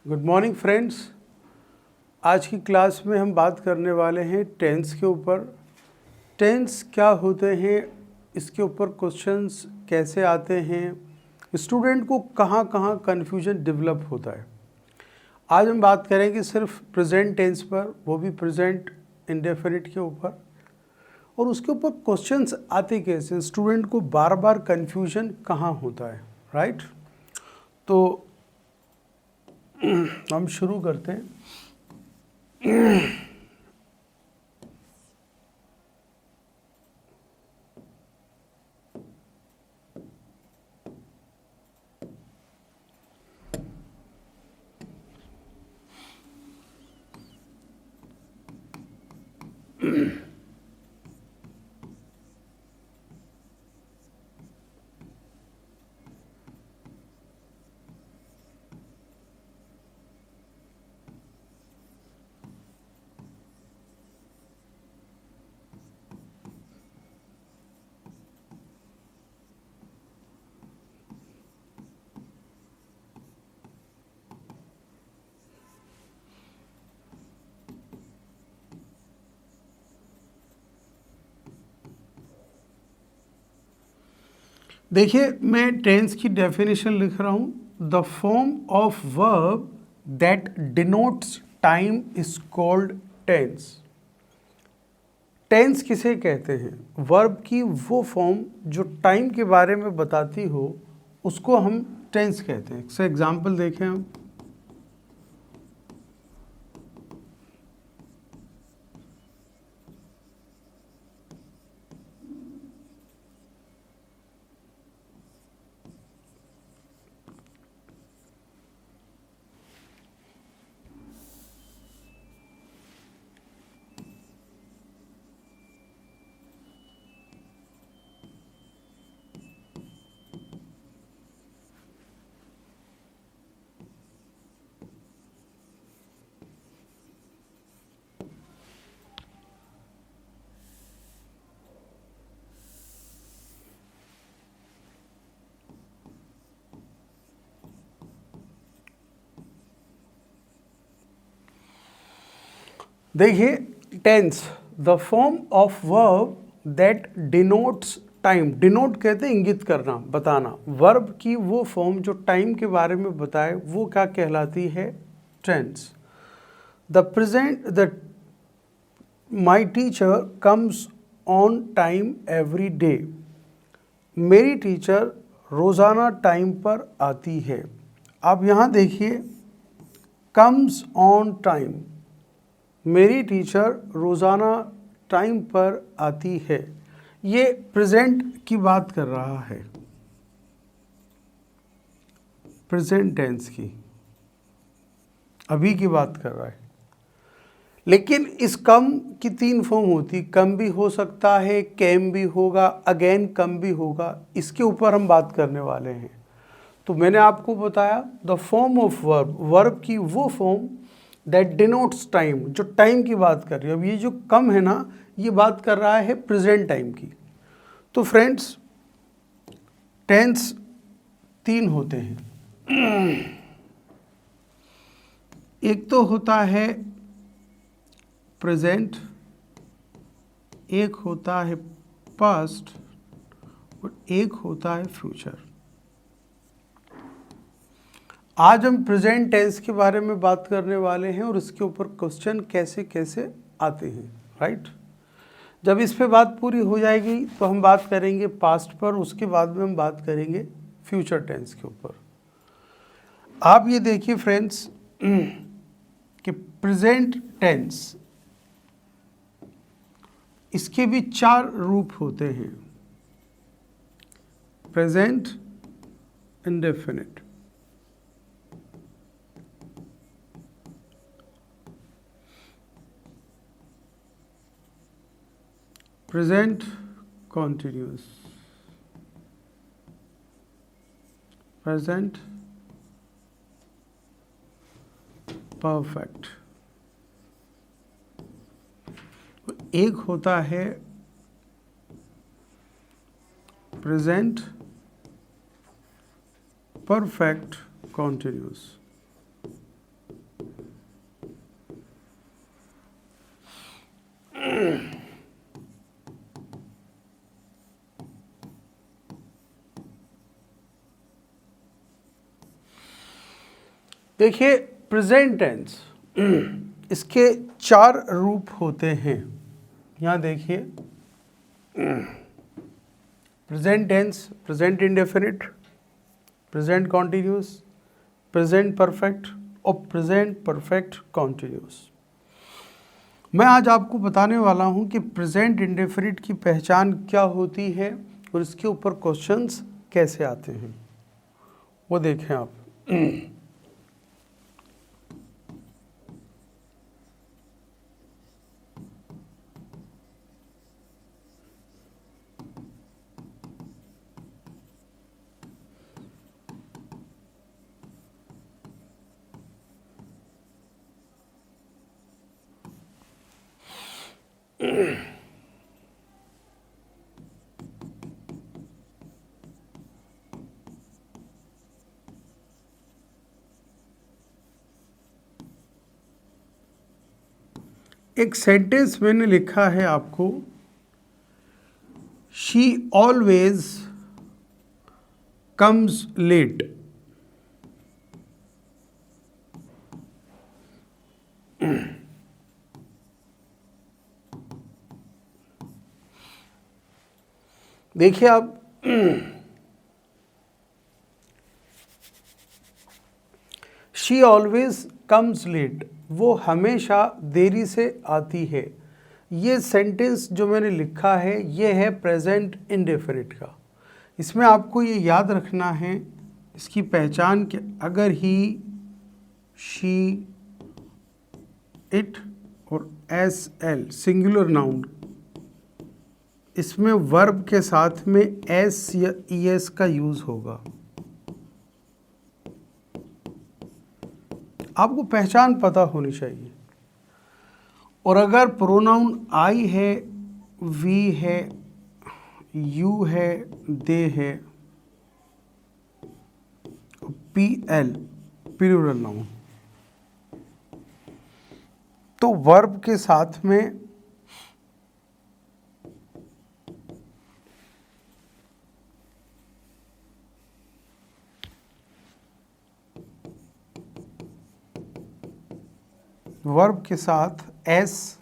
Good morning friends. आज की class में हम बात करने वाले हैं टेंस के ऊपर। टेंस क्या होते हैं, इसके ऊपर क्वेश्चंस कैसे आते हैं, स्टूडेंट को कहाँ कहाँ कन्फ्यूजन डेवलप होता है। आज हम बात करेंगे सिर्फ प्रेजेंट टेंस पर, वो भी प्रेजेंट इंडेफिनिट के ऊपर, और उसके ऊपर क्वेश्चंस आते कैसे, स्टूडेंट को बार बार कन्फ्यूजन कहाँ होता है। राइट, तो हम शुरू करते हैं। देखिए, मैं टेंस की डेफिनेशन लिख रहा हूँ। The form of verb that denotes time is called tense. Tense किसे कहते हैं? वर्ब की वो फॉर्म जो टाइम के बारे में बताती हो, उसको हम टेंस कहते हैं। से एग्जाम्पल देखें हम। देखिए, tense the form of verb that denotes time. Denote कहते हैं इंगित करना, बताना। वर्ब की वो फॉर्म जो टाइम के बारे में बताए, वो क्या कहलाती है? Tense. The my teacher comes on time every day. मेरी टीचर रोज़ाना टाइम पर आती है। अब यहाँ देखिए, कम्स ऑन टाइम, मेरी टीचर रोज़ाना टाइम पर आती है। ये प्रेजेंट की बात कर रहा है, प्रेजेंट टेंस की, अभी की बात कर रहा है। लेकिन इस कम की तीन फॉर्म होती, कम भी हो सकता है, कैम भी होगा, अगेन कम भी होगा। इसके ऊपर हम बात करने वाले हैं। तो मैंने आपको बताया the form of verb, verb की वो फॉर्म दैट डिनोट्स टाइम, जो टाइम की बात कर रही है। अब ये जो कम है ना, ये बात कर रहा है प्रेजेंट टाइम की। तो फ्रेंड्स, टेंस तीन होते हैं। एक तो होता है प्रेजेंट, एक होता है पास्ट, और एक होता है फ्यूचर। आज हम प्रेजेंट टेंस के बारे में बात करने वाले हैं और इसके ऊपर क्वेश्चन कैसे कैसे आते हैं। राइट, जब इस पे बात पूरी हो जाएगी तो हम बात करेंगे पास्ट पर, उसके बाद में हम बात करेंगे फ्यूचर टेंस के ऊपर। आप ये देखिए फ्रेंड्स कि प्रेजेंट टेंस, इसके भी चार रूप होते हैं। Present indefinite, present continuous, present perfect. एक होता है प्रेजेंट परफेक्ट कॉन्टिन्यूस। देखिए प्रेजेंट टेंस इसके 4 रूप होते हैं। यहाँ देखिए present tense, present indefinite, present continuous, present perfect और प्रेजेंट परफेक्ट कॉन्टिन्यूस। मैं आज आपको बताने वाला हूँ कि प्रेजेंट इंडेफिनिट की पहचान क्या होती है और इसके ऊपर क्वेश्चंस कैसे आते हैं, वो देखें आप। एक सेंटेंस मैंने लिखा है आपको, शी ऑलवेज कम्स लेट। देखिए आप शी ऑलवेज कम्स लेट, वो हमेशा देरी से आती है। ये सेंटेंस जो मैंने लिखा है ये है प्रेजेंट इंडेफिनिट का। इसमें आपको ये याद रखना है इसकी पहचान कि अगर ही, शी, इट और एस एल सिंगुलर नाउन, इसमें वर्ब के साथ में एस या ई एस का यूज होगा। आपको पहचान पता होनी चाहिए। और अगर प्रोनाउन आई है, वी है, यू है, दे है, पी एल प्लूरल नाउन, तो वर्ब के साथ में एस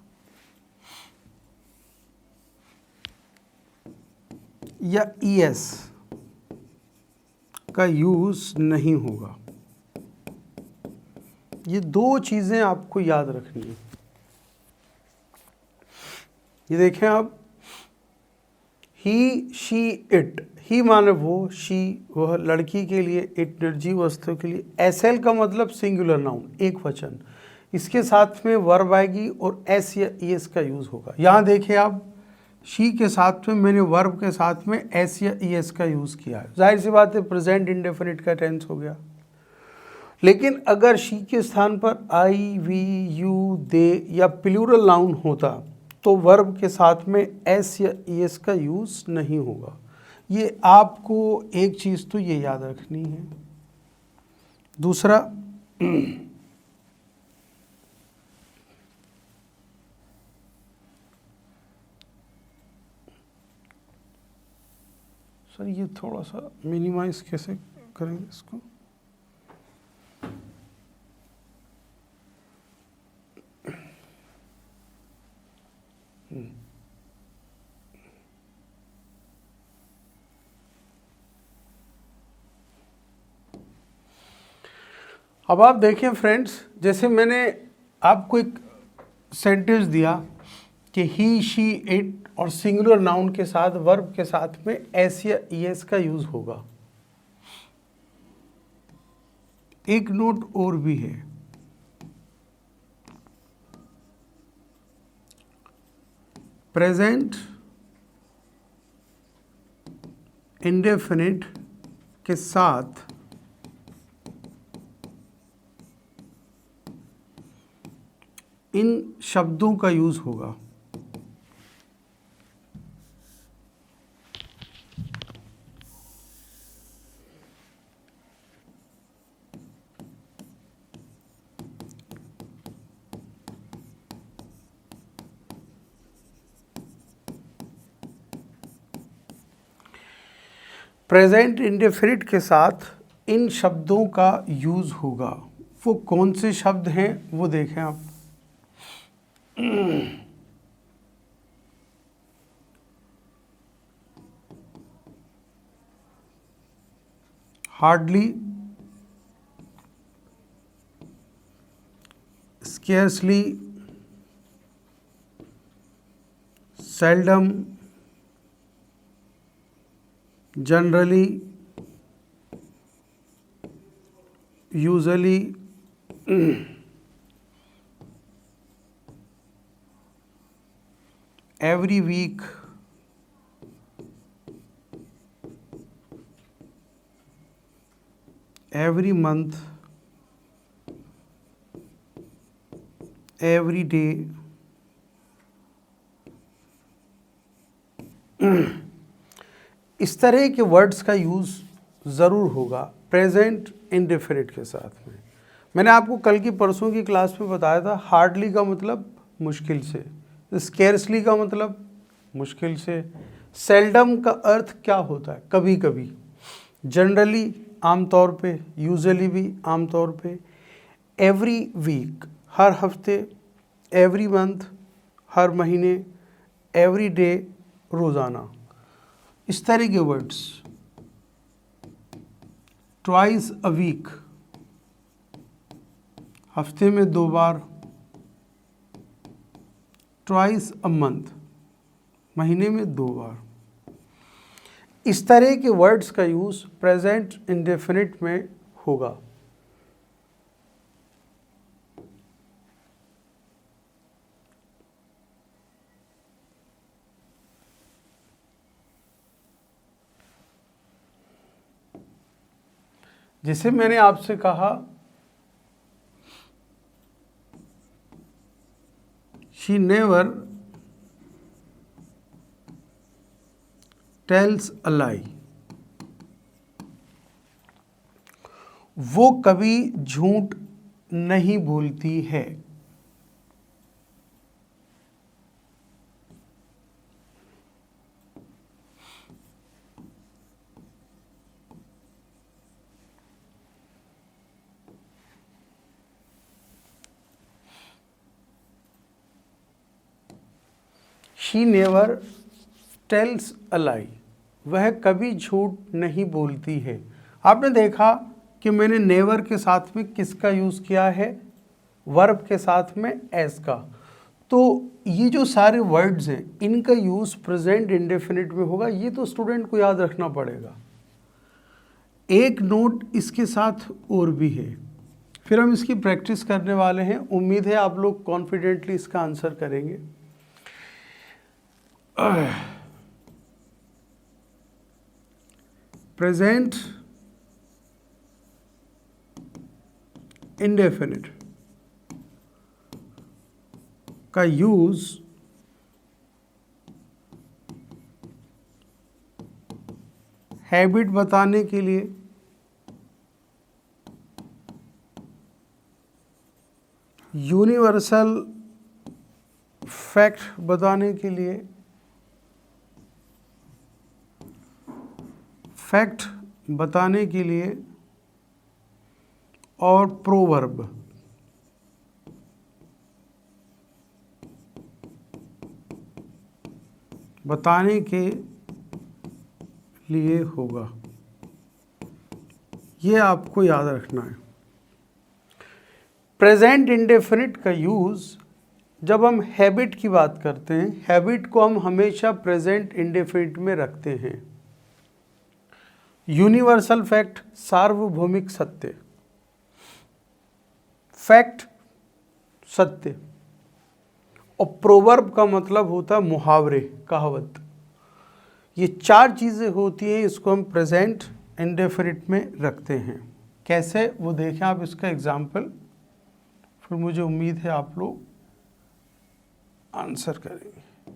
या ई एस का यूज नहीं होगा। ये 2 चीजें आपको याद रखनी है। ये देखें आप, ही, शी, इट। ही माने वो, शी वह लड़की के लिए, इट निर्जीव वस्तु के लिए। एस एल का मतलब सिंगुलर नाउन, एक वचन। इसके साथ में वर्ब आएगी और एस या ई एस का यूज होगा। यहाँ देखिए आप, शी के साथ में मैंने वर्ब के साथ में एस या ई एस का यूज किया है। जाहिर सी बात है प्रेजेंट इंडेफिनिट का टेंस हो गया। लेकिन अगर शी के स्थान पर आई, वी, यू, दे या प्लूरल नाउन होता तो वर्ब के साथ में एस या ई एस का यूज नहीं होगा। ये आपको एक चीज़ तो ये याद रखनी है। दूसरा, सर ये थोड़ा सा मिनिमाइज कैसे करेंगे इसको? अब आप देखें फ्रेंड्स, जैसे मैंने आपको एक सेंटेंस दिया कि ही, शी, इट और सिंगुलर नाउन के साथ वर्ब के साथ में एस या ई एस का यूज होगा। एक नोट और भी है, प्रेजेंट इंडेफिनिट के साथ इन शब्दों का यूज होगा। प्रेजेंट इंडेफिनिट के साथ इन शब्दों का यूज होगा। वो कौन से शब्द हैं वो देखें आप। Hardly, scarcely, seldom, generally, usually, every week, every month, every day, इस तरह के वर्ड्स का यूज़ ज़रूर होगा प्रेजेंट इंडेफिनिट के साथ में। मैंने आपको कल की परसों की क्लास में बताया था, हार्डली का मतलब मुश्किल से, स्केर्सली का मतलब मुश्किल से, सेल्डम का अर्थ क्या होता है, कभी कभी, जनरली आमतौर पे, यूजुअली भी आमतौर पे, एवरी वीक हर हफ्ते, एवरी मंथ हर महीने, एवरी डे रोज़ाना, इस तरह के वर्ड्स, ट्वाइस अ वीक हफ्ते में 2 बार, ट्वाइस अ मंथ महीने में 2 बार, इस तरह के वर्ड्स का यूज़ प्रेजेंट इंडेफिनिट में होगा। जैसे मैंने आपसे कहा, शी नेवर टेल्स अ लाई, वो कभी झूठ नहीं बोलती है। She never tells a lie, वह कभी झूठ नहीं बोलती है। आपने देखा कि मैंने नेवर के साथ में किसका यूज़ किया है, वर्ब के साथ में एस का। तो ये जो सारे वर्ड्स हैं इनका यूज़ प्रेजेंट इंडेफिनिट में होगा, ये तो स्टूडेंट को याद रखना पड़ेगा। एक नोट इसके साथ और भी है, फिर हम इसकी प्रैक्टिस करने वाले हैं। उम्मीद है आप लोग कॉन्फिडेंटली इसका आंसर करेंगे। प्रेजेंट इंडेफिनिट का यूज हैबिट बताने के लिए, यूनिवर्सल फैक्ट बताने के लिए, फैक्ट बताने के लिए, और प्रोवर्ब बताने के लिए होगा। ये आपको याद रखना है। प्रेजेंट इंडेफिनिट का यूज़ जब हम हैबिट की बात करते हैं, हैबिट को हम हमेशा प्रेजेंट इंडेफिनिट में रखते हैं। यूनिवर्सल फैक्ट, सार्वभौमिक सत्य, फैक्ट सत्य, और प्रोवर्ब का मतलब होता है मुहावरे, कहावत। ये 4 चीज़ें होती हैं, इसको हम प्रेजेंट इंडेफिनिट में रखते हैं। कैसे वो देखें आप इसका एग्जाम्पल, फिर मुझे उम्मीद है आप लोग आंसर करेंगे।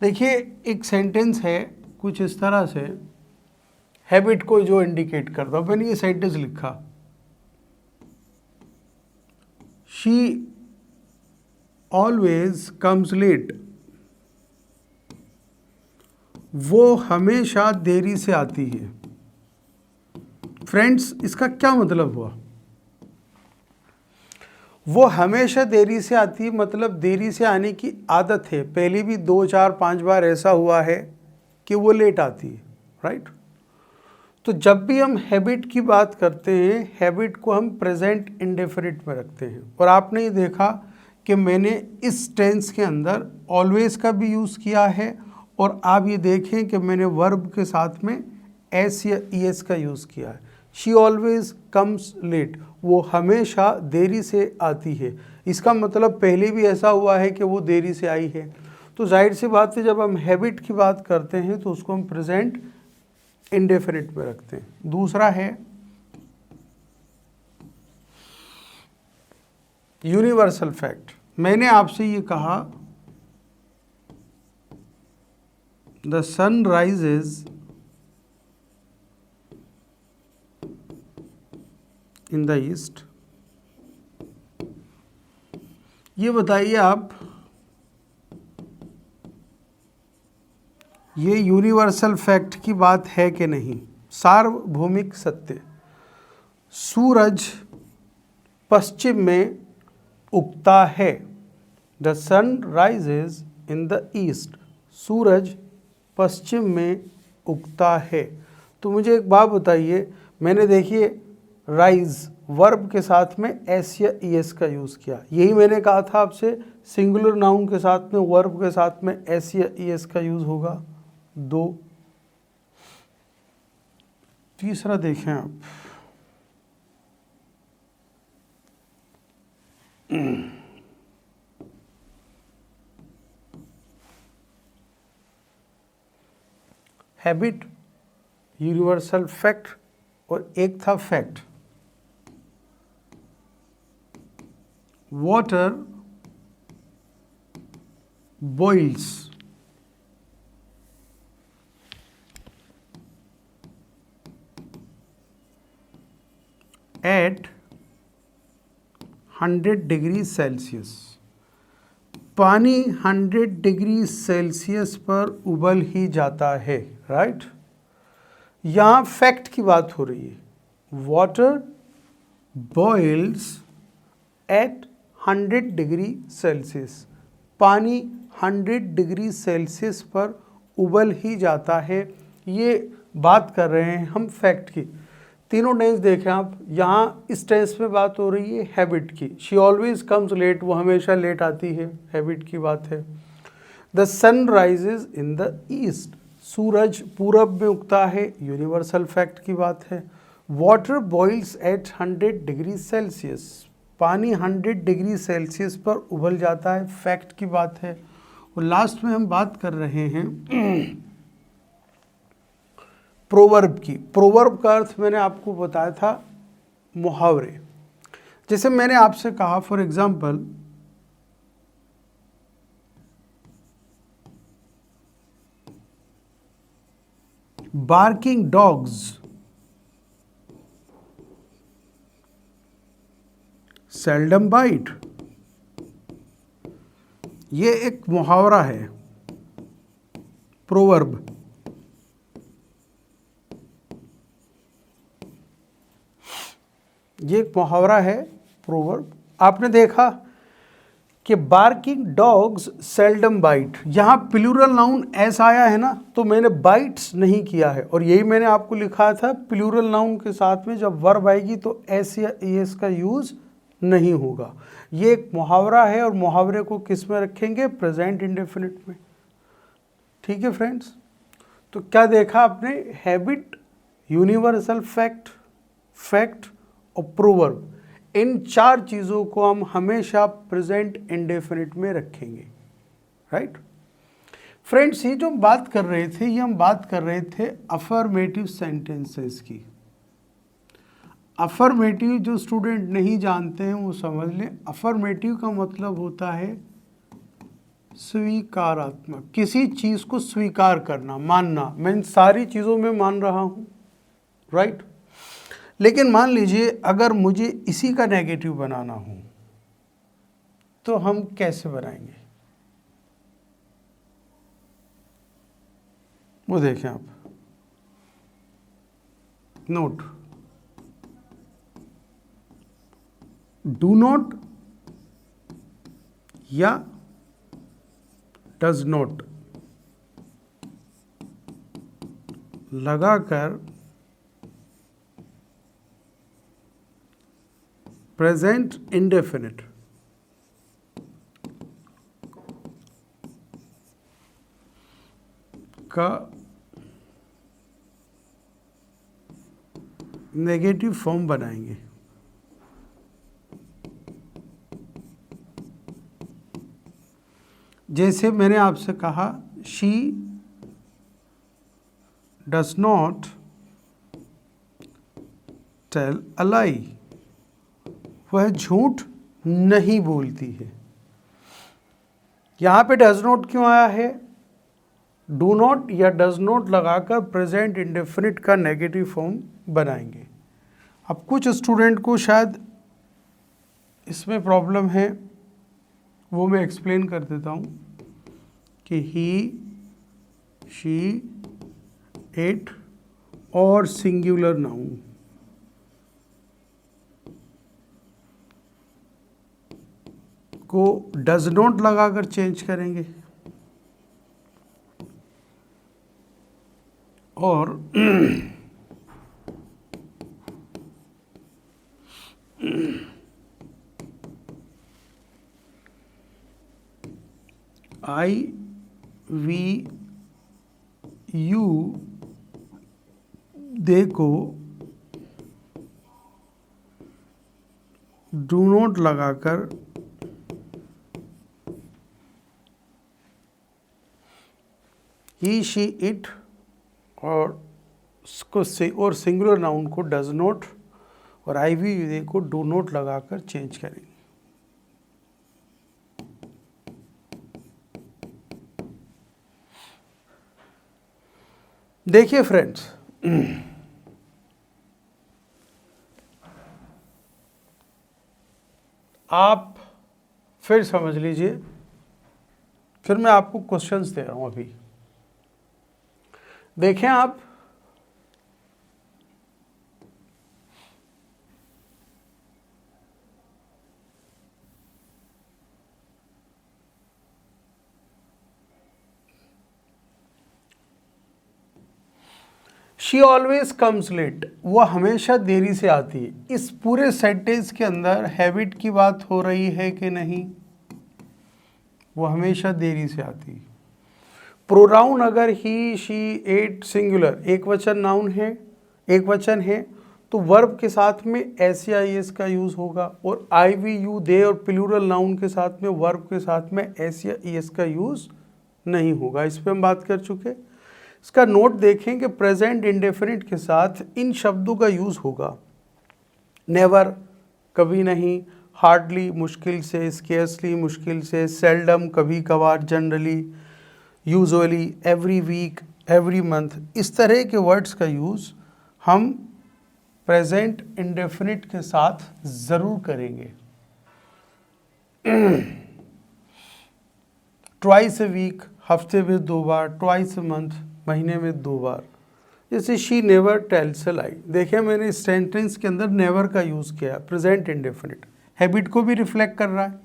देखिए एक सेंटेंस है कुछ इस तरह से, हैबिट को जो इंडिकेट करता हूँ। मैंने ये सेंटेंस लिखा, शी ऑलवेज कम्स लेट, वो हमेशा देरी से आती है। फ्रेंड्स, इसका क्या मतलब हुआ? वो हमेशा देरी से आती है, मतलब देरी से आने की आदत है। पहले भी 2 4 5 बार ऐसा हुआ है कि वो लेट आती है, राइट। तो जब भी हम हैबिट की बात करते हैं, हैबिट को हम प्रेजेंट इंडेफिनिट में रखते हैं। और आपने ये देखा कि मैंने इस टेंस के अंदर ऑलवेज का भी यूज़ किया है, और आप ये देखें कि मैंने वर्ब के साथ में एस या ईएस का यूज़ किया है। शी ऑलवेज कम्स लेट, वो हमेशा देरी से आती है। इसका मतलब पहले भी ऐसा हुआ है कि वो देरी से आई है। तो जाहिर सी बात है, जब हम हैबिट की बात करते हैं तो उसको हम प्रेजेंट इंडेफिनिट में रखते हैं। दूसरा है यूनिवर्सल फैक्ट। मैंने आपसे ये कहा the sun rises in the east. ये बताइए आप, ये यूनिवर्सल फैक्ट की बात है कि नहीं? सार्वभौमिक सत्य। सूरज पश्चिम में उगता है। The sun rises in the east. सूरज पश्चिम में उगता है। तो मुझे एक बात बताइए, मैंने देखिए राइज वर्ब के साथ में एस या ईएस का यूज़ किया। यही मैंने कहा था आपसे, सिंगुलर नाउन के साथ में वर्ब के साथ में एस या ईएस का यूज़ होगा। 2। तीसरा देखें आप, हैबिट, यूनिवर्सल फैक्ट और एक था fact. Water boils at 100 degree Celsius. पानी 100 डिग्री सेल्सियस पर उबल ही जाता है, राइट। यहाँ फैक्ट की बात हो रही है। Water boils at 100 degree Celsius. पानी 100 डिग्री सेल्सियस पर उबल ही जाता है। ये बात कर रहे हैं हम फैक्ट की। तीनों टेंस देखें आप, यहाँ इस टेंस में बात हो रही है हैबिट की। शी ऑलवेज कम्स लेट, वो हमेशा लेट आती है, हैबिट की बात है। The sun rises in the east. सूरज पूरब में उगता है, यूनिवर्सल फैक्ट की बात है। Water boils at 100 degree Celsius. पानी 100 डिग्री सेल्सियस पर उबल जाता है, फैक्ट की बात है। और लास्ट में हम बात कर रहे हैं प्रोवर्ब की। प्रोवर्ब का अर्थ मैंने आपको बताया था मुहावरे। जैसे मैंने आपसे कहा for example, barking dogs seldom bite. ये एक मुहावरा है, प्रोवर्ब। ये एक मुहावरा है, प्रोवर्ब। आपने देखा कि बार्किंग डॉग्स सेल्डम बाइट, यहाँ प्लूरल नाउन एस आया है ना, तो मैंने बाइट्स नहीं किया है। और यही मैंने आपको लिखा था, प्लूरल नाउन के साथ में जब वर्ब आएगी तो एस या एस का यूज़ नहीं होगा। ये एक मुहावरा है, और मुहावरे को किस में रखेंगे? प्रेजेंट इंडेफिनिट में। ठीक है फ्रेंड्स, तो क्या देखा आपने? हैबिट, यूनिवर्सल फैक्ट, फैक्ट और प्रोवर्ब, इन 4 चीज़ों को हम हमेशा प्रेजेंट इंडेफिनिट में रखेंगे, राइट। फ्रेंड्स, ये जो हम बात कर रहे थे, ये हम बात कर रहे थे अफर्मेटिव सेंटेंसेस की। अफर्मेटिव जो स्टूडेंट नहीं जानते हैं वो समझ लें। अफर्मेटिव का मतलब होता है स्वीकारात्मक, किसी चीज़ को स्वीकार करना, मानना। मैं इन सारी चीज़ों में मान रहा हूँ, राइट। लेकिन मान लीजिए अगर मुझे इसी का नेगेटिव बनाना हो तो हम कैसे बनाएंगे? वो देखें आप, नोट, डू नॉट या डज नॉट लगाकर प्रेजेंट इंडेफिनिट का नेगेटिव फॉर्म बनाएंगे। जैसे मैंने आपसे कहा, she does not tell a lie, वह झूठ नहीं बोलती है। यहां पे डज नॉट क्यों आया है? डू नॉट या डज नॉट लगाकर प्रेजेंट इंडेफिनिट का नेगेटिव फॉर्म बनाएंगे। अब कुछ स्टूडेंट को शायद इसमें प्रॉब्लम है, वो मैं एक्सप्लेन कर देता हूँ कि ही, शी, इट और सिंगुलर नाउन को डज नॉट लगाकर चेंज करेंगे और आई वी यू दे को डू नॉट लगाकर ही, शी, इट और सिंगुलर नाउन को डज नॉट और आई वी यू को डू नॉट लगाकर चेंज करेंगे। देखिए फ्रेंड्स, आप फिर समझ लीजिए, फिर मैं आपको क्वेश्चंस दे रहा हूं। अभी देखें आप, शी ऑलवेज कम्स लेट, वह हमेशा देरी से आती है। इस पूरे सेंटेंस के अंदर हैबिट की बात हो रही है कि नहीं? वो हमेशा देरी से आती है। प्रोनाउन अगर ही, शी, इट सिंगुलर एक वचन नाउन है, एक वचन है, तो वर्ब के साथ में एस या एस का यूज होगा और आई वी यू दे और प्लूरल नाउन के साथ में वर्ब के साथ में एस या एस का यूज नहीं होगा। इस पे हम बात कर चुके। इसका नोट देखें कि प्रेजेंट इंडेफिनिट के साथ इन शब्दों का यूज होगा। नेवर कभी नहीं, हार्डली मुश्किल से, स्केर्सली मुश्किल से, सेल्डम कभी कभार, generally, usually, every week, every month, इस तरह के वर्ड्स का यूज़ हम प्रेजेंट इंडेफिनिट के साथ ज़रूर करेंगे। ट्वाइस ए वीक, हफ्ते में 2 बार, ट्वाइस ए मंथ, महीने में 2 बार। जैसे शी नेवर टेल्स अ लाई, देखिए मैंने इस सेंटेंस के अंदर नेवर का यूज़ किया, प्रेजेंट इंडेफिनिट, हैबिट को भी रिफ्लेक्ट कर रहा है।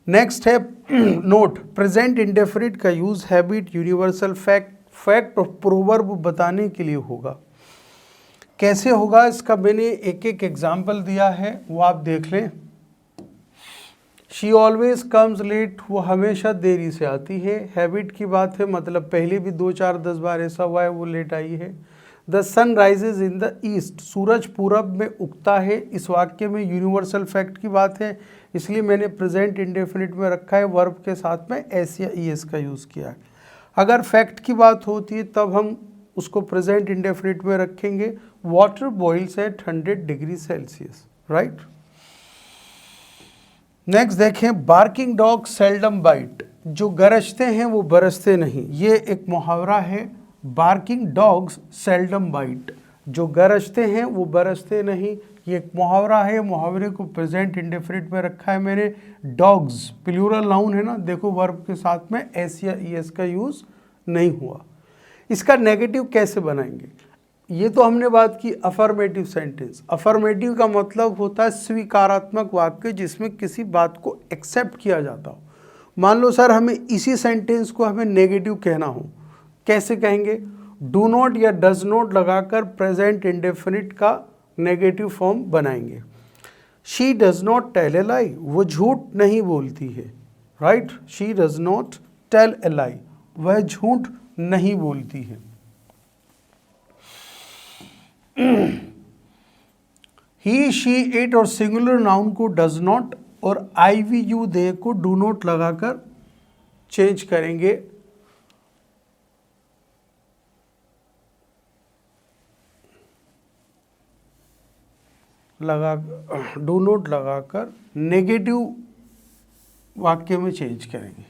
नेक्स्ट है नोट, प्रेजेंट इंडेफिनिट का use habit, universal fact, fact और प्रोवर्ब बताने के लिए होगा। कैसे होगा इसका मैंने एक एक एग्जाम्पल दिया है, वो आप देख लें। शी ऑलवेज कम्स लेट, वो हमेशा देरी से आती है। हैबिट की बात है, मतलब पहले भी 2, 4, 10 बार ऐसा हुआ है वो लेट आई है। The sun rises in the east, सूरज पूरब में उगता है। इस वाक्य में यूनिवर्सल फैक्ट की बात है, इसलिए मैंने प्रेजेंट इंडेफिनिट में रखा है, वर्ब के साथ में एस या ईएस का यूज़ किया है। अगर फैक्ट की बात होती है तब हम उसको प्रेजेंट इंडेफिनिट में रखेंगे। Water boils at 100 degree Celsius, right. Next देखें, बार्किंग डॉग सेल्डम बाइट, जो गरजते हैं वो बरसते नहीं। ये एक मुहावरा है, बार्किंग डॉग्स सेल्डम बाइट, जो गरजते हैं वो बरसते नहीं। ये एक मुहावरा है, मुहावरे को प्रेजेंट इंडेफिनिट में रखा है मैंने। डॉग्स प्लूरल नाउन है ना, देखो वर्ब के साथ में एस या ईएस का यूज़ नहीं हुआ। इसका नेगेटिव कैसे बनाएंगे? ये तो हमने बात की अफर्मेटिव सेंटेंस। अफर्मेटिव का मतलब होता है स्वीकारात्मक वाक्य, जिसमें किसी बात को एक्सेप्ट किया जाता हो। मान लो सर हमें इसी सेंटेंस को हमें नेगेटिव कहना हो, कैसे कहेंगे? डू नॉट या डज नॉट लगाकर प्रेजेंट इंडेफिनिट का नेगेटिव फॉर्म बनाएंगे। She does not tell a lie, वो झूठ नहीं बोलती है, right? She does not tell a lie, वह झूठ नहीं बोलती है। ही शी इट और सिंगुलर नाउन को डज नॉट और आई वी यू दे को डू नॉट लगाकर चेंज करेंगे। डू नॉट लगाकर नेगेटिव वाक्य में चेंज करेंगे।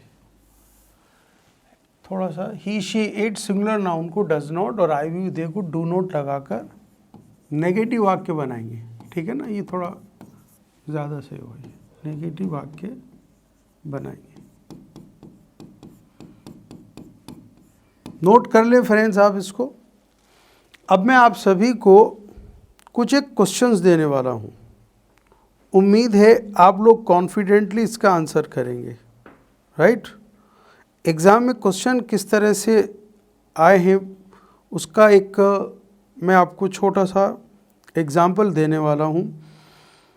थोड़ा सा ही शी इट सिंगुलर नाउन को डज नॉट और आई वी यू दे को डू नॉट लगाकर नेगेटिव वाक्य बनाएंगे, ठीक है ना? ये थोड़ा ज़्यादा सही होगा, नेगेटिव वाक्य बनाएंगे। नोट कर ले फ्रेंड्स आप इसको। अब मैं आप सभी को कुछ एक क्वेश्चंस देने वाला हूँ, उम्मीद है आप लोग कॉन्फिडेंटली इसका आंसर करेंगे, राइट? एग्ज़ाम में क्वेश्चन किस तरह से आए हैं उसका एक मैं आपको छोटा सा एग्जाम्पल देने वाला हूँ।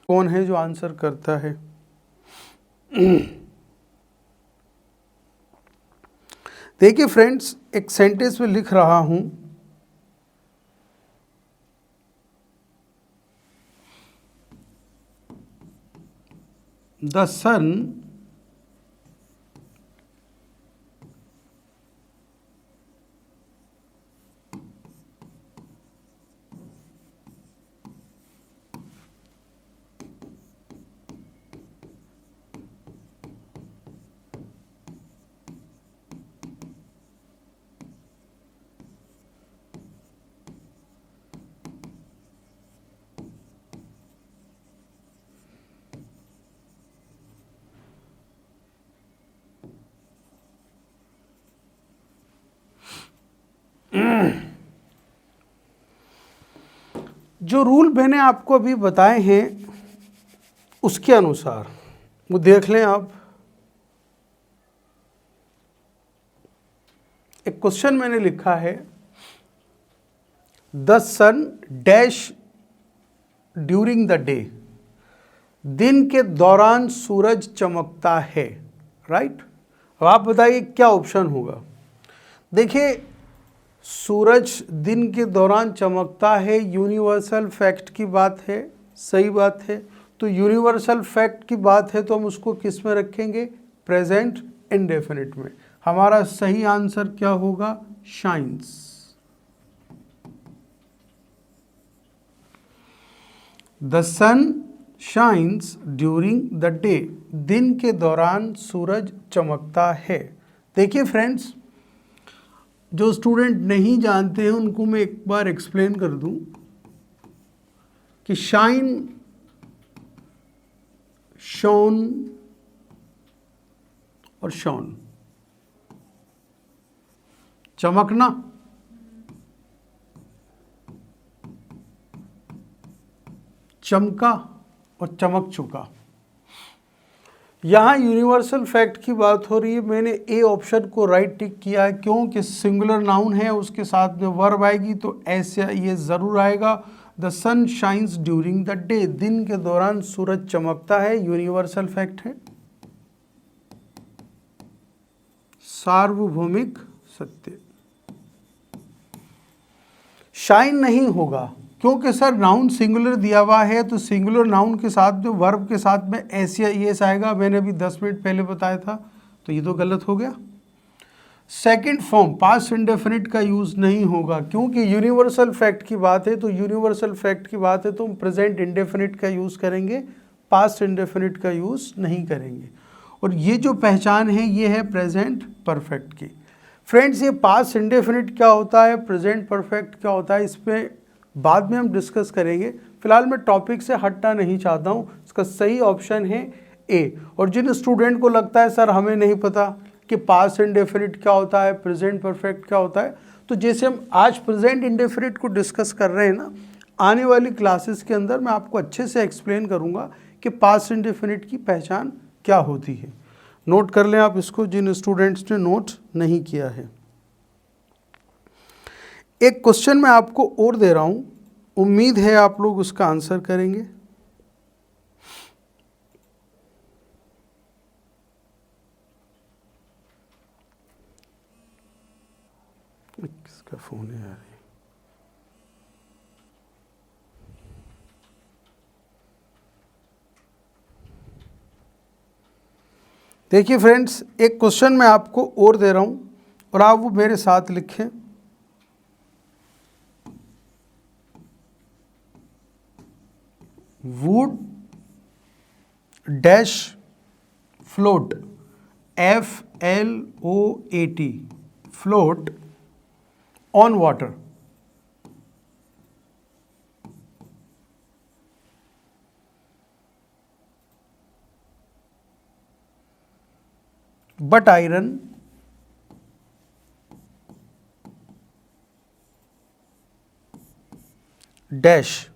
कौन है जो आंसर करता है? देखिए फ्रेंड्स, एक सेंटेंस में लिख रहा हूँ, द सन जो रूल मैंने आपको अभी बताए हैं उसके अनुसार वो देख लें आप। एक क्वेश्चन मैंने लिखा है, the sun dash during the day, दिन के दौरान सूरज चमकता है, राइट? अब आप बताइए क्या ऑप्शन होगा। देखिए, सूरज दिन के दौरान चमकता है, यूनिवर्सल फैक्ट की बात है, सही बात है। तो यूनिवर्सल फैक्ट की बात है तो हम उसको किस में रखेंगे? प्रेजेंट इंडेफिनिट में। हमारा सही आंसर क्या होगा? Shines. The sun shines during the day, दिन के दौरान सूरज चमकता है। देखिए फ्रेंड्स, जो स्टूडेंट नहीं जानते हैं उनको मैं एक बार एक्सप्लेन कर दूं कि शाइन, शोन और शॉन, चमकना, चमका और चमक चुका। यहाँ यूनिवर्सल फैक्ट की बात हो रही है। मैंने ए ऑप्शन को राइट टिक किया है, क्योंकि सिंगुलर नाउन है, उसके साथ में वर्ब आएगी तो ऐसे ये ज़रूर आएगा। The sun shines during the day, दिन के दौरान सूरज चमकता है, यूनिवर्सल फैक्ट है, सार्वभौमिक सत्य। शाइन नहीं होगा क्योंकि सर नाउन सिंगुलर दिया हुआ है, तो सिंगुलर नाउन के साथ में वर्ब के साथ में एस या ईएस आएगा। मैंने अभी 10 मिनट पहले बताया था, तो ये तो गलत हो गया। सेकंड फॉर्म पास्ट इंडेफिनिट का यूज़ नहीं होगा क्योंकि यूनिवर्सल फैक्ट की बात है, तो यूनिवर्सल फैक्ट की बात है तो हम प्रेजेंट इंडेफिनिट का यूज़ करेंगे, पास्ट इंडेफिनिट का यूज़ नहीं करेंगे। और ये जो पहचान है ये है प्रेजेंट परफेक्ट की। फ्रेंड्स, ये पास्ट इंडेफिनिट क्या होता है, प्रेजेंट परफेक्ट क्या होता है, इस पर बाद में हम डिस्कस करेंगे। फिलहाल मैं टॉपिक से हटना नहीं चाहता हूँ। इसका सही ऑप्शन है ए। और जिन स्टूडेंट को लगता है सर हमें नहीं पता कि पास्ट इंडेफिनिट क्या होता है, प्रेजेंट परफेक्ट क्या होता है, तो जैसे हम आज प्रेजेंट इंडेफिनिट को डिस्कस कर रहे हैं ना, आने वाली क्लासेस के अंदर मैं आपको अच्छे से एक्सप्लेन करूँगा कि पास्ट इंडेफिनिट की पहचान क्या होती है। नोट कर लें आप इसको, जिन स्टूडेंट्स ने नोट नहीं किया है। एक क्वेश्चन मैं आपको और दे रहा हूं, उम्मीद है आप लोग उसका आंसर करेंगे। किसका फोन है यार? देखिए फ्रेंड्स, एक क्वेश्चन मैं आपको और दे रहा हूं और आप वो मेरे साथ लिखें। Wood dash float, FLOAT, float on water. But iron dash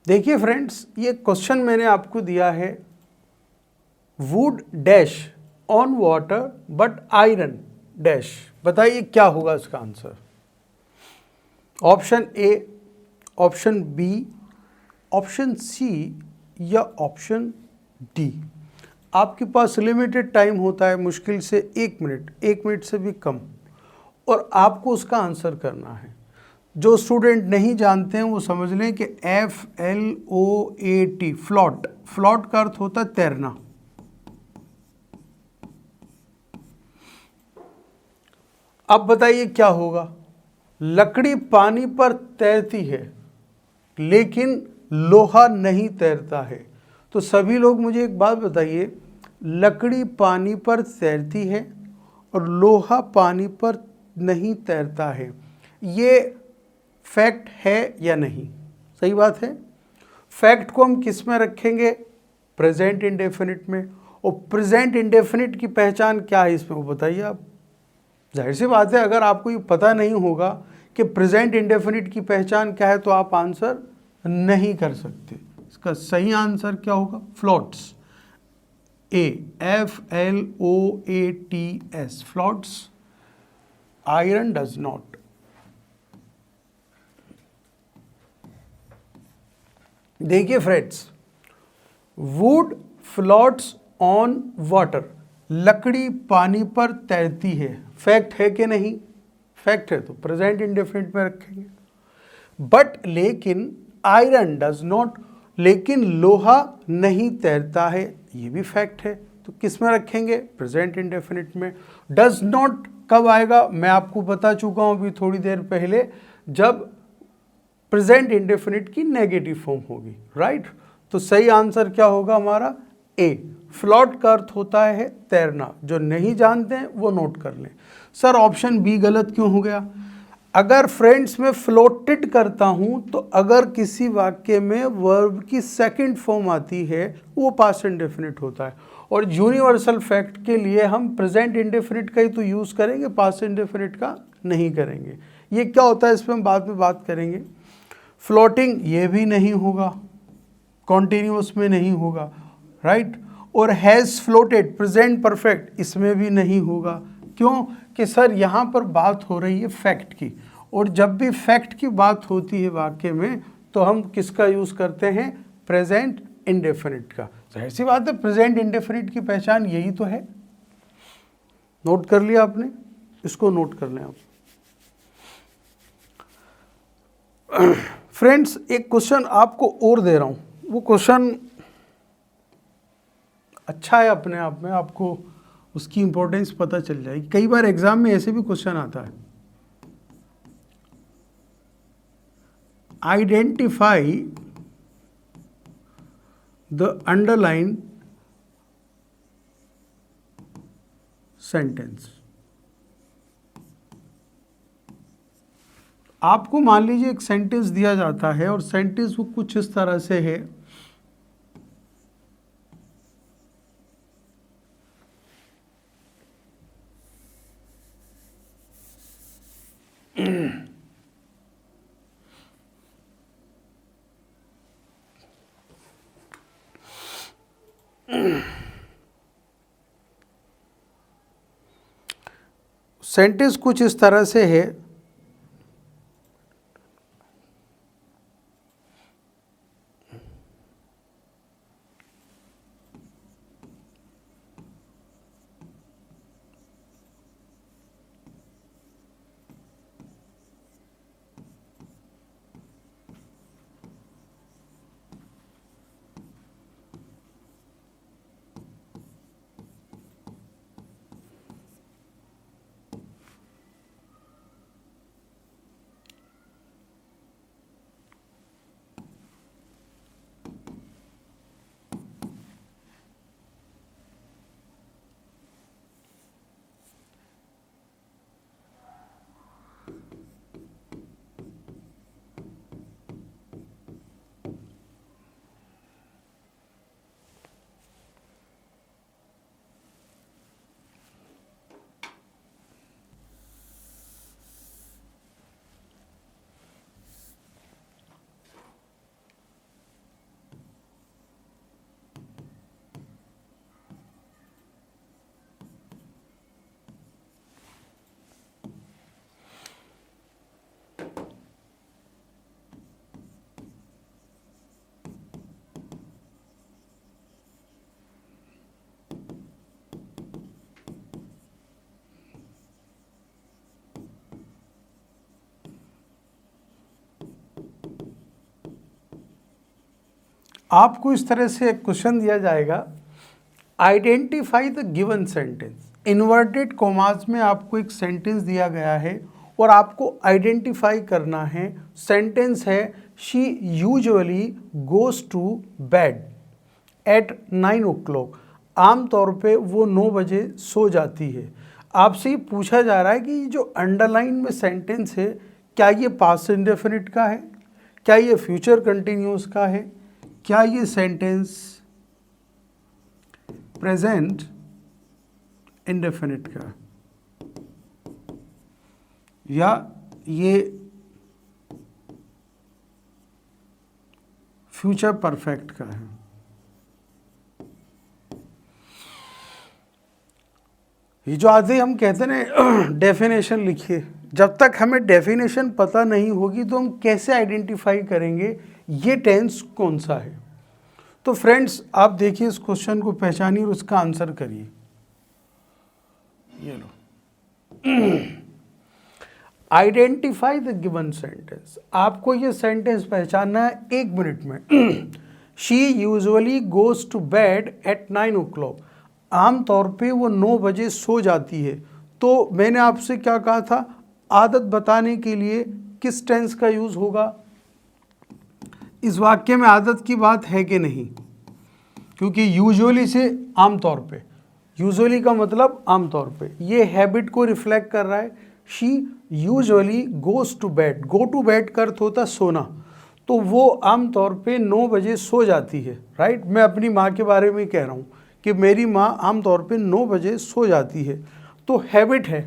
देखिए फ्रेंड्स, ये क्वेश्चन मैंने आपको दिया है, wood dash on water but iron dash. बताइए क्या होगा इसका answer? Option A, option B, option C या ऑप्शन डी। आपके पास लिमिटेड टाइम होता है, मुश्किल से 1 मिनट, 1 मिनट से भी कम, और आपको उसका आंसर करना है। जो स्टूडेंट नहीं जानते हैं वो समझ लें कि FLOAT, फ्लॉट, फ्लॉट का अर्थ होता है तैरना। अब बताइए क्या होगा? लकड़ी पानी पर तैरती है लेकिन लोहा नहीं तैरता है। तो सभी लोग मुझे एक बात बताइए, लकड़ी पानी पर तैरती है और लोहा पानी पर नहीं तैरता है, ये फैक्ट है या नहीं? सही बात है। फैक्ट को हम किस में रखेंगे? प्रेजेंट इंडेफिनिट में। और प्रेजेंट इंडेफिनिट की पहचान क्या है इसमें, वो बताइए आप। जाहिर सी बात है, अगर आपको ये पता नहीं होगा कि प्रेजेंट इंडेफिनिट की पहचान क्या है तो आप आंसर नहीं कर सकते। इसका सही आंसर क्या होगा? Floats, A, FLOATS, floats. Iron does not. देखिए friends, wood floats on water, लकड़ी पानी पर तैरती है, फैक्ट है कि नहीं? फैक्ट है, तो प्रेजेंट इंडेफिनिट में रखेंगे। बट लेकिन आयरन डज नॉट, लेकिन लोहा नहीं तैरता है, ये भी फैक्ट है, तो किस में रखेंगे? प्रेजेंट इंडेफिनिट में। डज नॉट कब आएगा? मैं आपको बता चुका हूं अभी थोड़ी देर पहले, जब प्रेजेंट इंडेफिनिट की नेगेटिव फॉर्म होगी, राइट। तो सही आंसर क्या होगा हमारा? ए, फ्लोट का अर्थ होता है तैरना। जो नहीं जानते हैं वो नोट कर लें। सर ऑप्शन बी गलत क्यों हो गया? अगर फ्रेंड्स में फ्लोटेड करता हूं तो अगर किसी वाक्य में वर्ब की सेकंड फॉर्म आती है वो पास्ट इंडेफिनिट होता है। और यूनिवर्सल फैक्ट के लिए हम प्रेजेंट इंडेफिनिट का ही तो यूज़ करेंगे, पास्ट इंडेफिनिट का नहीं करेंगे। ये क्या होता है इस पर हम बाद में बात करेंगे। फ्लोटिंग ये भी नहीं होगा, कॉन्टिन्यूस में नहीं होगा, राइट। और हैज़ फ्लोटेड प्रेजेंट परफेक्ट इसमें भी नहीं होगा। क्यों? कि सर यहाँ पर बात हो रही है फैक्ट की, और जब भी फैक्ट की बात होती है वाक्य में तो हम किसका यूज़ करते हैं? प्रेजेंट इंडेफिनिट का। जाहिर सी बात है प्रेजेंट इंडेफिनिट की पहचान यही तो है। नोट कर लिया आपने? इसको नोट कर लें आप। फ्रेंड्स एक क्वेश्चन आपको और दे रहा हूँ, वो क्वेश्चन अच्छा है अपने आप में, आपको उसकी इंपॉर्टेंस पता चल जाएगी। कई बार एग्जाम में ऐसे भी क्वेश्चन आता है। Identify the underline sentence. आपको मान लीजिए एक सेंटेंस दिया जाता है और सेंटेंस वो कुछ इस तरह से है, सेंटेंस कुछ इस तरह से है, आपको इस तरह से एक क्वेश्चन दिया जाएगा, identify the given sentence. Inverted commas में आपको एक सेंटेंस दिया गया है और आपको आइडेंटिफाई करना है। सेंटेंस है she usually goes to bed at 9 o'clock। आमतौर पे वो 9 बजे सो जाती है। आपसे ये पूछा जा रहा है कि जो अंडरलाइन में सेंटेंस है क्या ये पास्ट इंडेफिनिट का है, क्या ये फ्यूचर कंटिन्यूस का है, क्या ये सेंटेंस प्रेजेंट इंडेफिनिट का, या ये फ्यूचर परफेक्ट का है। ये जो आते हम कहते हैं ना डेफिनेशन लिखिए, जब तक हमें डेफिनेशन पता नहीं होगी तो हम कैसे आइडेंटिफाई करेंगे ये टेंस कौन सा है। तो फ्रेंड्स आप देखिए इस क्वेश्चन को पहचानिए और उसका आंसर करिए। ये लो, आइडेंटिफाई द गिवन सेंटेंस। आपको ये सेंटेंस पहचानना है 1 मिनट में। She usually goes to bed at 9 o'clock। आमतौर पे वो 9 बजे सो जाती है। तो मैंने आपसे क्या कहा था, आदत बताने के लिए किस टेंस का यूज होगा। इस वाक्य में आदत की बात है कि नहीं? क्योंकि यूजुअली से आमतौर पे, यूजुअली का मतलब आमतौर पे, ये हैबिट को रिफ्लेक्ट कर रहा है। She usually goes to bed, go to bed का अर्थ होता सोना, तो वो आमतौर पे 9 बजे सो जाती है, राइट। मैं अपनी माँ के बारे में कह रहा हूँ कि मेरी माँ आमतौर पे 9 बजे सो जाती है। तो हैबिट है,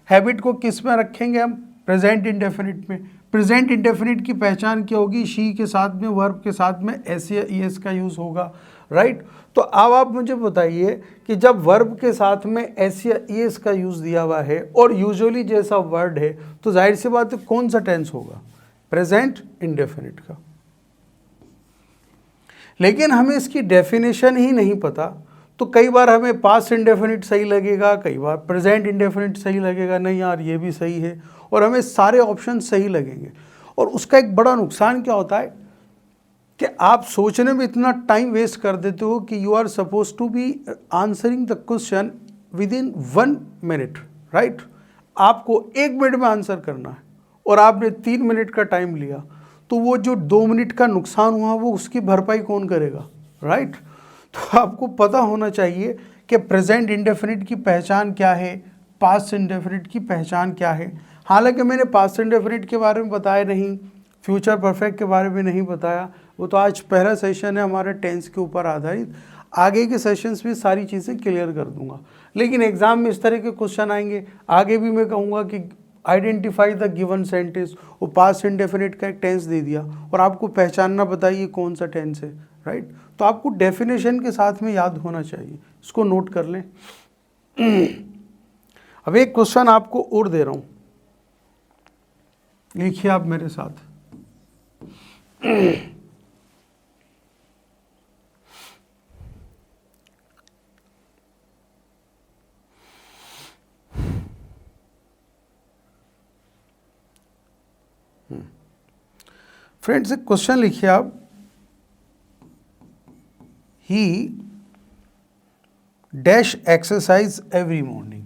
हैबिट को किस में रखेंगे हम, प्रेजेंट इंडेफिनिट में। प्रेजेंट इंडेफिनिट की पहचान क्या होगी, शी के साथ में, वर्ब के साथ में एस या ईएस का यूज़ होगा, राइट। तो अब आप मुझे बताइए कि जब वर्ब के साथ में एस या ईएस का यूज़ दिया हुआ है और यूजुअली जैसा वर्ड है, तो जाहिर सी बात है कौन सा टेंस होगा, प्रेजेंट इंडेफिनिट का। लेकिन हमें इसकी डेफिनेशन ही नहीं पता, तो कई बार हमें पास्ट इंडेफिनिट सही लगेगा, कई बार प्रेजेंट इंडेफिनिट सही लगेगा, नहीं यार ये भी सही है, और हमें सारे ऑप्शन सही लगेंगे। और उसका एक बड़ा नुकसान क्या होता है कि आप सोचने में इतना टाइम वेस्ट कर देते हो कि you are suppose to be answering the question within 1 minute, right. आपको 1 मिनट में आंसर करना है और आपने 3 मिनट का टाइम लिया, तो वो जो 2 मिनट का नुकसान हुआ वो उसकी भरपाई कौन करेगा, राइट। तो आपको पता होना चाहिए कि प्रेजेंट इंडेफिनिट की पहचान क्या है, पास्ट इंडेफिनिट की पहचान क्या है। हालांकि मैंने पास्ट इंडेफिनिट के बारे में बताया नहीं, फ्यूचर परफेक्ट के बारे में नहीं बताया, वो तो आज पहला सेशन है हमारे टेंस के ऊपर आधारित। आगे के सेशंस में सारी चीज़ें क्लियर कर दूंगा, लेकिन एग्जाम में इस तरह के क्वेश्चन आएंगे। आगे भी मैं कहूँगा कि आइडेंटिफाई द गिवन सेंटेंस, वो पास्ट इंडेफिनिट का एक टेंस दे दिया और आपको पहचानना बताइए कौन सा टेंस है, राइट। तो आपको डेफिनेशन के साथ में याद होना चाहिए, इसको नोट कर लें। अब एक क्वेश्चन आपको और दे रहा हूँ, लिखिए आप मेरे साथ। फ्रेंड्स एक क्वेश्चन लिखिए आप, he dash exercise every morning.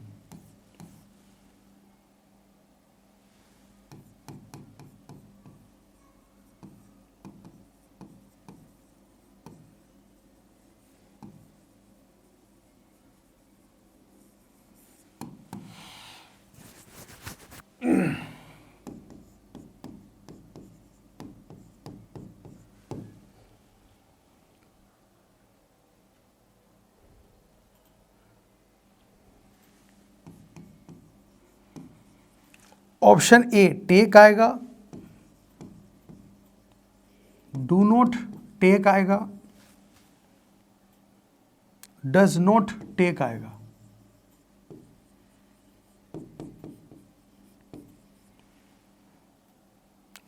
Option A take आएगा, डू नॉट टेक आएगा, डज नॉट टेक आएगा।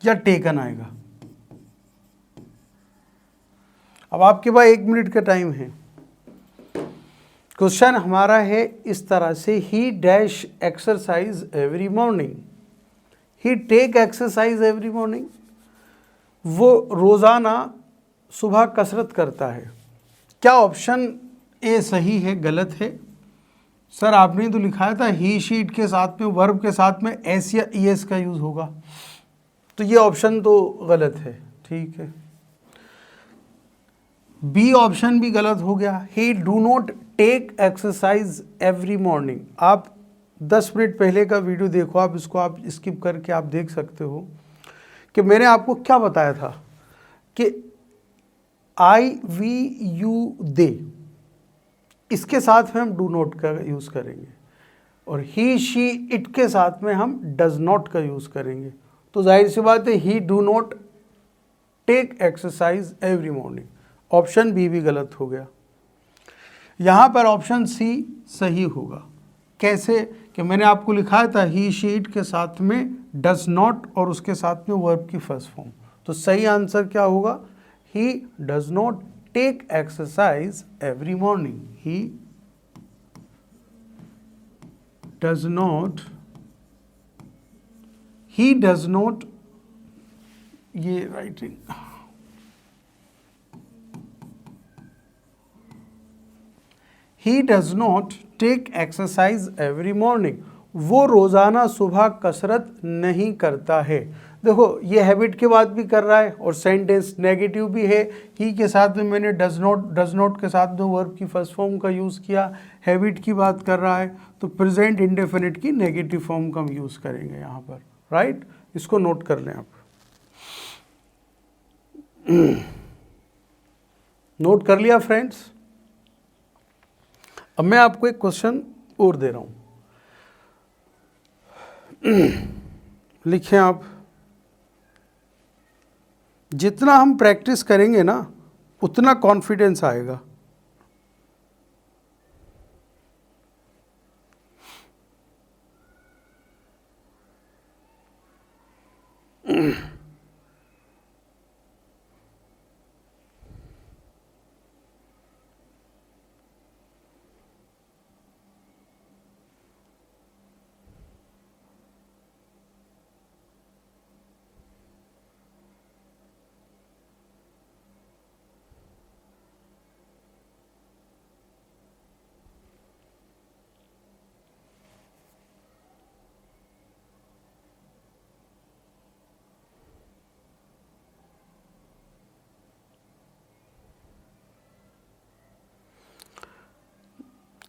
या टेकन आएगा। अब आपके पास 1 मिनट का टाइम है। क्वेश्चन हमारा है इस तरह से, he dash exercise every morning, he take exercise every morning, वो रोज़ाना सुबह कसरत करता है। क्या ऑप्शन ए सही है, गलत है? सर आपने तो लिखाया था ही शीट के साथ में वर्ब के साथ में एस या ईएस का यूज़ होगा, तो ये ऑप्शन तो गलत है, ठीक है। बी ऑप्शन भी गलत हो गया, he do not take exercise every morning. आप 10 मिनट पहले का वीडियो देखो, आप इसको आप स्किप करके आप देख सकते हो कि मैंने आपको क्या बताया था कि आई वी यू दे, इसके साथ में हम डू नॉट का यूज़ करेंगे और ही शी इट के साथ में हम डज नॉट का यूज़ करेंगे। तो जाहिर सी बात है he do not take exercise every morning. Option B भी गलत हो गया। यहाँ पर ऑप्शन सी सही होगा। कैसे? कि मैंने आपको लिखा था ही शी इट के साथ में डज नॉट और उसके साथ में वर्ब की फर्स्ट फॉर्म। तो सही आंसर क्या होगा? He does not take exercise every morning. He does not, he does not, ये writing, he does not take exercise every morning, वो रोज़ाना सुबह कसरत नहीं करता है। देखो ये हैबिट की बात भी कर रहा है और सेंटेंस नेगेटिव भी है। ही के साथ में मैंने डज नॉट के साथ में वर्ब की फर्स्ट फॉर्म का यूज़ किया, हैबिट की बात कर रहा है, तो प्रेजेंट इंडेफिनिट की नेगेटिव फॉर्म का हम यूज़ करेंगे यहाँ पर, राइट। इसको नोट कर लें आप। नोट कर लिया फ्रेंड्स। अब मैं आपको एक क्वेश्चन और दे रहा हूँ, लिखें आप। जितना हम प्रैक्टिस करेंगे ना उतना कॉन्फिडेंस आएगा।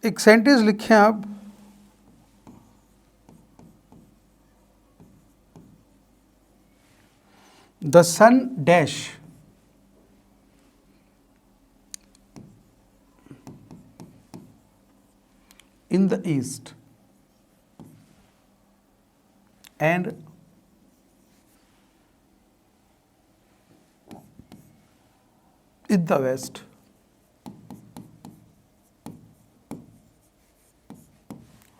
एक सेंटेंस लिखें आप, the sun dash in the east and in the west.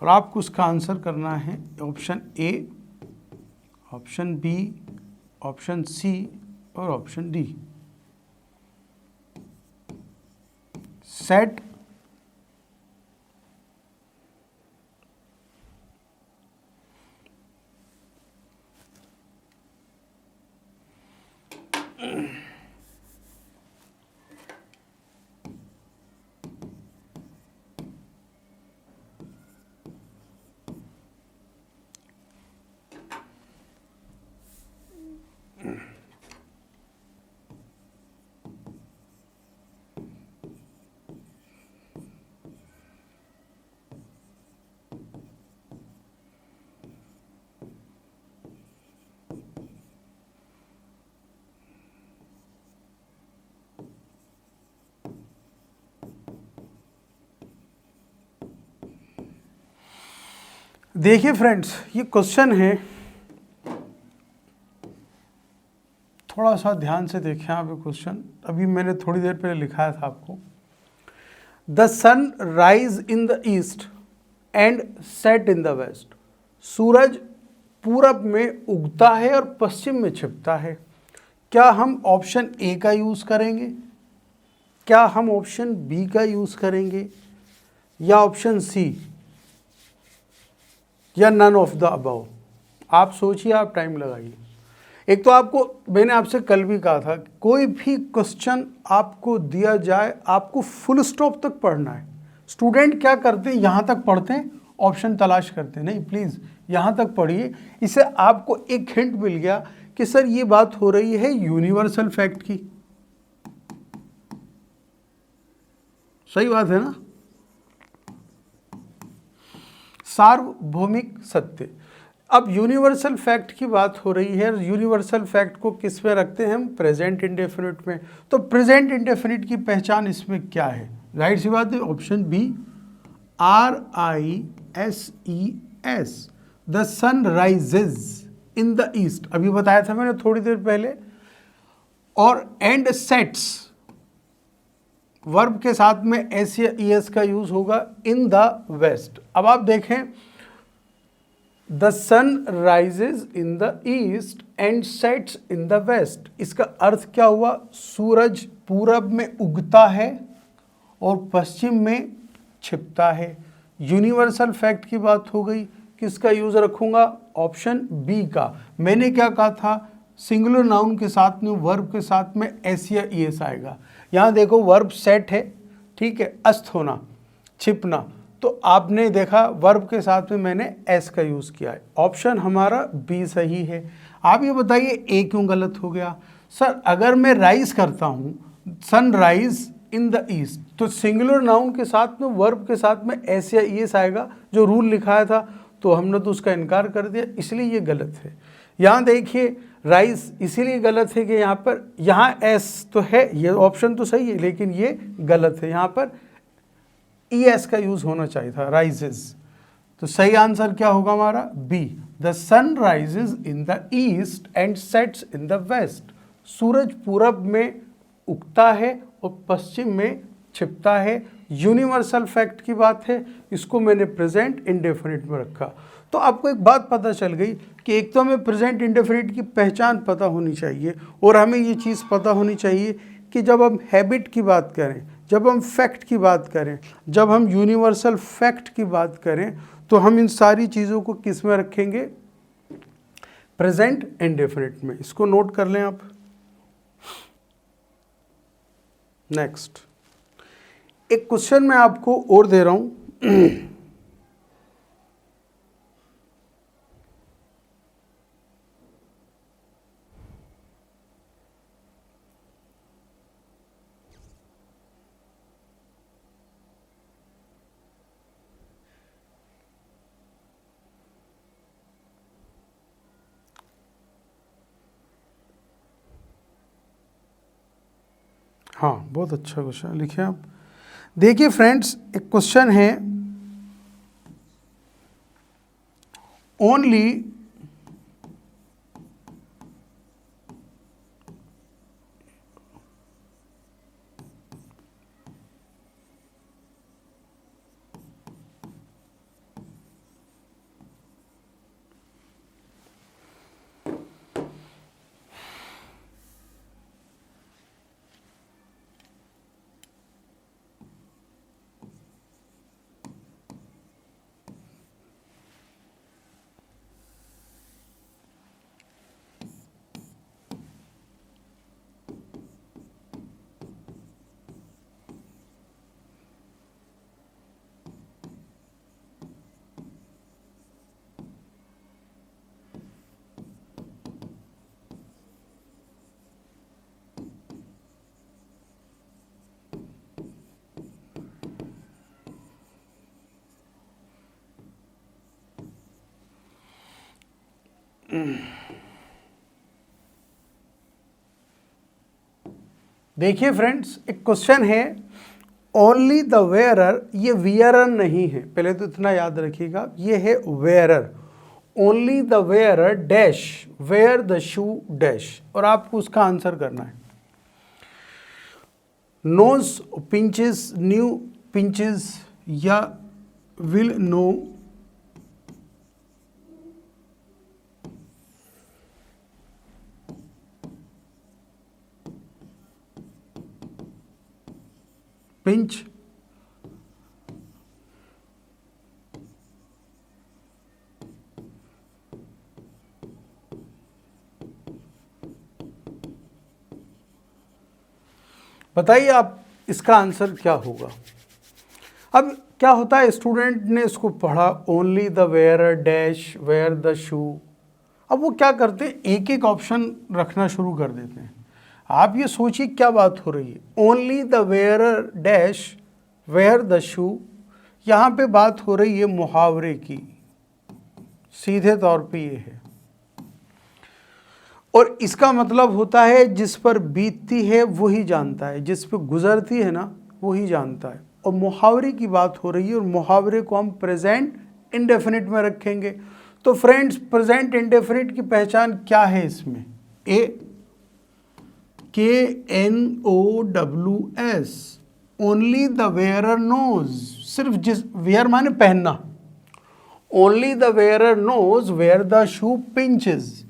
और आपको उसका आंसर करना है option A, option B, option C और ऑप्शन डी। सेट देखिए फ्रेंड्स, ये क्वेश्चन है, थोड़ा सा ध्यान से देखें आप ये क्वेश्चन। अभी मैंने थोड़ी देर पहले लिखाया था आपको, the sun rise in the east and set in the west. सूरज पूरब में उगता है और पश्चिम में छिपता है। क्या हम ऑप्शन ए का यूज़ करेंगे, क्या हम ऑप्शन बी का यूज़ करेंगे, या ऑप्शन सी, या नन ऑफ द अबव? आप सोचिए, आप टाइम लगाइए। एक तो आपको मैंने आपसे कल भी कहा था, कोई भी क्वेश्चन आपको दिया जाए आपको फुल स्टॉप तक पढ़ना है। स्टूडेंट क्या करते हैं, यहाँ तक पढ़ते हैं, ऑप्शन तलाश करते हैं। नहीं, प्लीज़ यहाँ तक पढ़िए। इससे आपको एक हिंट मिल गया कि सर ये बात हो रही है यूनिवर्सल फैक्ट की। सही बात है ना, सार्वभौमिक सत्य। अब यूनिवर्सल फैक्ट की बात हो रही है, यूनिवर्सल फैक्ट को किस में रखते हैं हम, प्रेजेंट इंडेफिनिट में। तो प्रेजेंट इंडेफिनिट की पहचान इसमें क्या है, जाहिर सी बात है option B, RISES, the sun rises in the east, अभी बताया था मैंने थोड़ी देर पहले। और एंड सेट्स, वर्ब के साथ में एस या ES का यूज होगा, इन द वेस्ट। अब आप देखें, the sun rises in the east and sets in the west, इसका अर्थ क्या हुआ, सूरज पूरब में उगता है और पश्चिम में छिपता है। यूनिवर्सल फैक्ट की बात हो गई, किसका यूज रखूंगा, ऑप्शन बी का। मैंने क्या कहा था, सिंगुलर नाउन के साथ में वर्ब के साथ में एस या ES आएगा। यहाँ देखो वर्ब सेट है, ठीक है, अस्त होना, छिपना, तो आपने देखा वर्ब के साथ में मैंने एस का यूज़ किया है। ऑप्शन हमारा बी सही है। आप ये बताइए ए क्यों गलत हो गया? सर अगर मैं राइज करता हूँ सनराइज इन द ईस्ट, तो सिंगुलर नाउन के साथ में वर्ब के साथ में एस या ईएस आएगा, जो रूल लिखाया था, तो हमने तो उसका इनकार कर दिया, इसलिए ये गलत है। यहाँ देखिए राइज इसीलिए गलत है कि यहाँ एस तो है, ये ऑप्शन तो सही है, लेकिन ये गलत है, यहाँ पर ई एस का यूज होना चाहिए था, राइजेस। तो सही आंसर क्या होगा हमारा? B, the sun rises in the east and sets in the west. सूरज पूरब में उगता है और पश्चिम में छिपता है। यूनिवर्सल फैक्ट की बात है, इसको मैंने प्रेजेंट इंडेफिनिट में रखा। तो आपको एक बात पता चल गई कि एक तो हमें प्रेजेंट इंडेफिनिट की पहचान पता होनी चाहिए, और हमें ये चीज़ पता होनी चाहिए कि जब हम हैबिट की बात करें, जब हम फैक्ट की बात करें, जब हम यूनिवर्सल फैक्ट की बात करें, तो हम इन सारी चीज़ों को किस में रखेंगे? प्रेजेंट इंडेफिनिट में। इसको नोट कर लें आप। नेक्स्ट, एक क्वेश्चन मैं आपको और दे रहा हूं। हाँ, बहुत अच्छा क्वेश्चन लिखे आप। देखिए फ्रेंड्स, एक क्वेश्चन है, ओनली देखिए फ्रेंड्स, एक क्वेश्चन है, ओनली द वेयरर, ये वियरर नहीं है, पहले तो इतना याद रखिएगा, ये है wearer. Only the wearer dash where the shoe dash, और आपको उसका आंसर करना है। नोज पिंचेस, न्यू पिंचेस, या विल नो पिंच। बताइए आप इसका आंसर क्या होगा? अब क्या होता है, स्टूडेंट ने इसको पढ़ा, only the wearer dash where the shoe. अब वो क्या करते हैं, एक एक ऑप्शन रखना शुरू कर देते हैं। आप ये सोचिए क्या बात हो रही है, only the wearer dash where the shoe, यहाँ पे बात हो रही है मुहावरे की, सीधे तौर पे ये है, और इसका मतलब होता है जिस पर बीतती है वही जानता है, जिस पर गुजरती है ना वही जानता है। और मुहावरे की बात हो रही है, और मुहावरे को हम प्रेजेंट इंडेफिनिट में रखेंगे। तो फ्रेंड्स, प्रेजेंट इंडेफिनिट की पहचान क्या है इसमें? KNOWS, only the wearer knows, सिर्फ जिस, वेयर माने पहनना, only the wearer knows where the shoe pinches.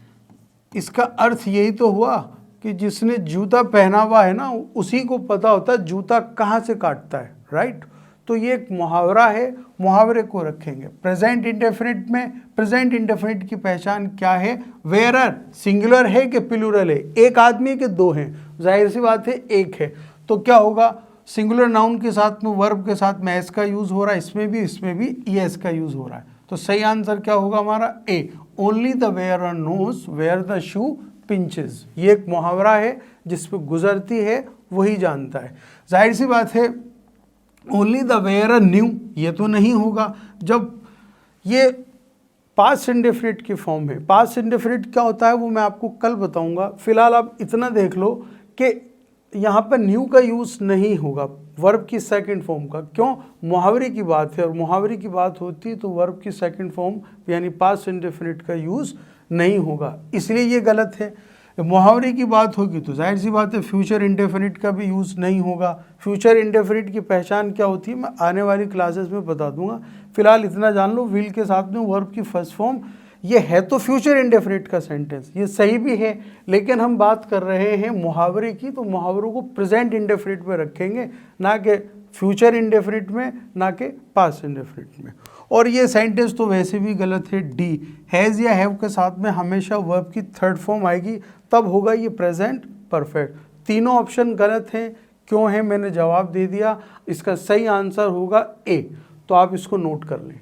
इसका अर्थ यही तो हुआ कि जिसने जूता पहना हुआ है ना, उसी को पता होता है जूता कहाँ से काटता है, राइट? तो ये एक मुहावरा है, मुहावरे को रखेंगे प्रेजेंट इंडेफिनिट में। प्रेजेंट इंडेफिनिट की पहचान क्या है? वेयरर सिंगुलर है कि प्लूरल है? एक आदमी के दो हैं, जाहिर सी बात है एक है, तो क्या होगा? सिंगुलर नाउन के साथ में वर्ब के साथ में एस का यूज हो रहा है, इसमें भी ईएस का यूज हो रहा है। तो सही आंसर क्या होगा हमारा A, only the wearer knows where the shoe pinches. ये एक मुहावरा है जिस पे गुजरती है वही जानता है। जाहिर सी बात है ओनली द वेयरर न्यू, ये तो नहीं होगा जब ये पास्ट इंडेफिनिट की फॉर्म है। पास्ट इंडेफिनिट क्या होता है वो मैं आपको कल बताऊंगा। फिलहाल आप इतना देख लो कि यहाँ पर न्यू का यूज़ नहीं होगा वर्ब की सेकंड फॉर्म का। क्यों? मुहावरे की बात है और मुहावरे की बात होती है तो वर्ब की सेकंड फॉर्म यानी पास्ट इंडेफिनिट का यूज़ नहीं होगा, इसलिए ये गलत है। मुहावरे की बात होगी तो जाहिर सी बात है फ्यूचर इंडेफिनिट का भी यूज़ नहीं होगा। फ्यूचर इंडेफिनिट की पहचान क्या होती है मैं आने वाली क्लासेस में बता दूंगा। फिलहाल इतना जान लो, विल के साथ में वर्ब की फर्स्ट फॉर्म ये है तो फ्यूचर इंडेफिनिट का सेंटेंस, ये सही भी है, लेकिन हम बात कर रहे हैं मुहावरे की, तो मुहावरों को प्रेजेंट इंडेफिनिट में रखेंगे, ना कि फ्यूचर इंडेफिनिट में, ना कि पास्ट इंडेफिनिट में। और ये सेंटेंस तो वैसे भी गलत है। डी, हैज़ या हैव के साथ में हमेशा वर्ब की थर्ड फॉर्म आएगी, तब होगा ये प्रेजेंट परफेक्ट। तीनों ऑप्शन गलत हैं। क्यों है मैंने जवाब दे दिया। इसका सही आंसर होगा ए, तो आप इसको नोट कर लें।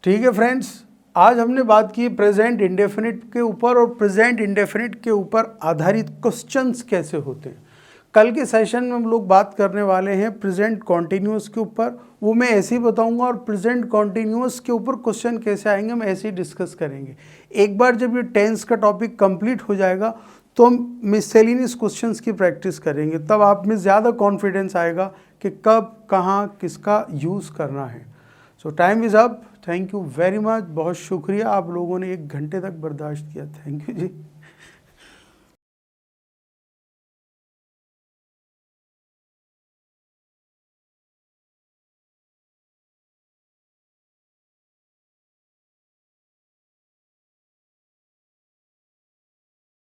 ठीक है फ्रेंड्स, आज हमने बात की प्रेजेंट इंडेफिनिट के ऊपर और प्रेजेंट इंडेफिनिट के ऊपर आधारित क्वेश्चंस कैसे होते हैं। कल के सेशन में हम लोग बात करने वाले हैं प्रेजेंट कॉन्टिन्यूअस के ऊपर, वो मैं ऐसे ही बताऊंगा, और प्रेजेंट कॉन्टिन्यूअस के ऊपर क्वेश्चन कैसे आएंगे हम ऐसे ही डिस्कस करेंगे। एक बार जब ये टेंस का टॉपिक कंप्लीट हो जाएगा तो हम मिससेलेनियस क्वेश्चंस की प्रैक्टिस करेंगे, तब आप में ज़्यादा कॉन्फिडेंस आएगा कि कब कहाँ किसका यूज़ करना है। सो time is up. Thank you very much, बहुत शुक्रिया, आप लोगों ने 1 घंटे तक बर्दाश्त किया। Thank you ji.